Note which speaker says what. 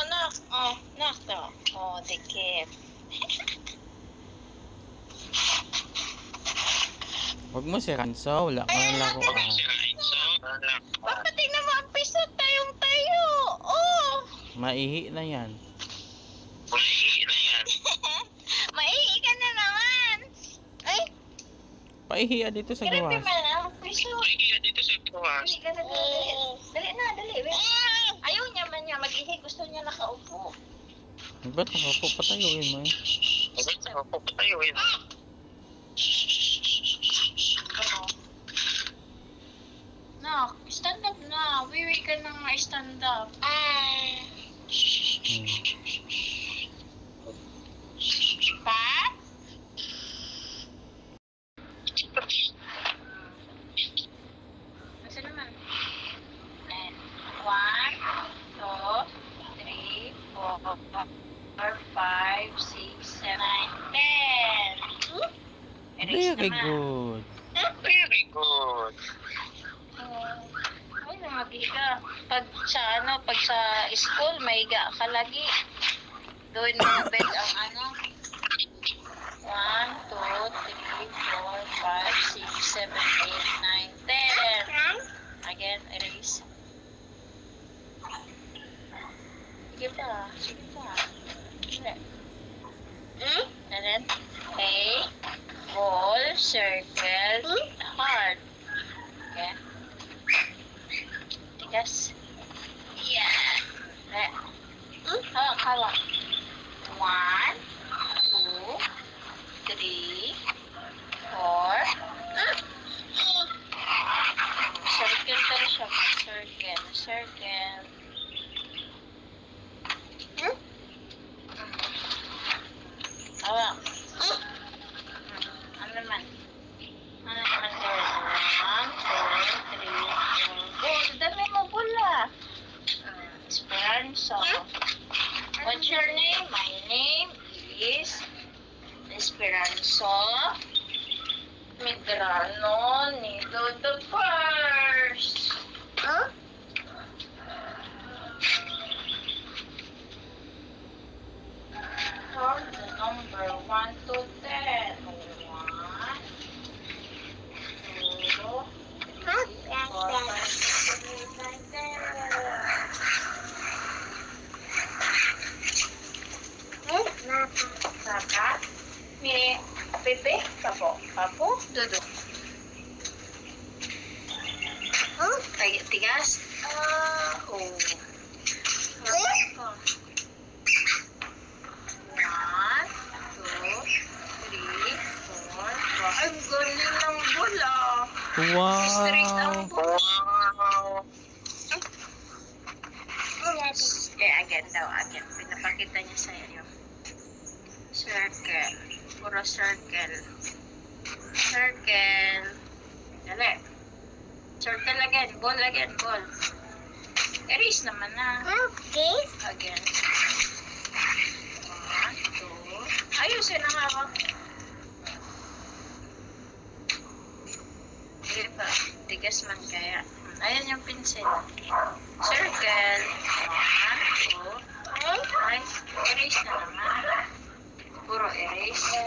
Speaker 1: nak. Oh, nak to. Oh, dikit.
Speaker 2: Huwag mo si Ranso, wala ka ng laruan.
Speaker 1: Papa, tingnan mo ang piso tayong tayo. Oh.
Speaker 2: Maihi na yan.
Speaker 1: Maihi ka na naman. Ay,
Speaker 2: Paihiya dito sa
Speaker 1: grabe
Speaker 2: gawas.
Speaker 1: man ang piso. Dali ka na, dali. Dali. Ayaw niya man niya mag-ihi. Gusto niya nakaupo.
Speaker 2: Ba't nakaupo? Patayuin mo eh.
Speaker 1: Nak, stand up na. Wiwi ka nang stand up. Pa? Masa naman? 1, 2, 3, 4, 5, 6, 7, 8, 9, 10.
Speaker 2: Very good.
Speaker 3: Very good.
Speaker 1: Ay, namagiga. Pag sa school, maiga ka lagi. Doon mo bed ang 1, 2, 3, 4, 5, 6, 7, 8, 9, 10. Again, erase. Sige pa. Hindi. And then, A, ball, circle, heart. Okay? Tigas. Yeah. Hawak. 1, 2, 3, 4. Circle tayo siya. Circle. Hawak. Ano naman girl? 1, 2, 3, 4. Oh, dami mo pula. Esperanza. What's your name? My name is Esperanza Medrano Nido the First. Count the number 1 to 10. 1, 2, 3, 4, 5, 6, 7, 8, 9, 10. Sapat. May Pepe. Papo. Dudu. Tigas. Oh. 1, 2, 3, 4, 5. Ang galing ng bola. Straight ang bola. Again. Pinapakita niya sa iyo. Circle. Puro circle. Dali. Circle again. Ball. Erase naman na. Okay. Again. 1, 2. Ayusin ang hawak. Hindi pa. Tigas man kaya. Ayan yung pencil. Circle. 1, 2. Ay, erase na naman. Puro erase.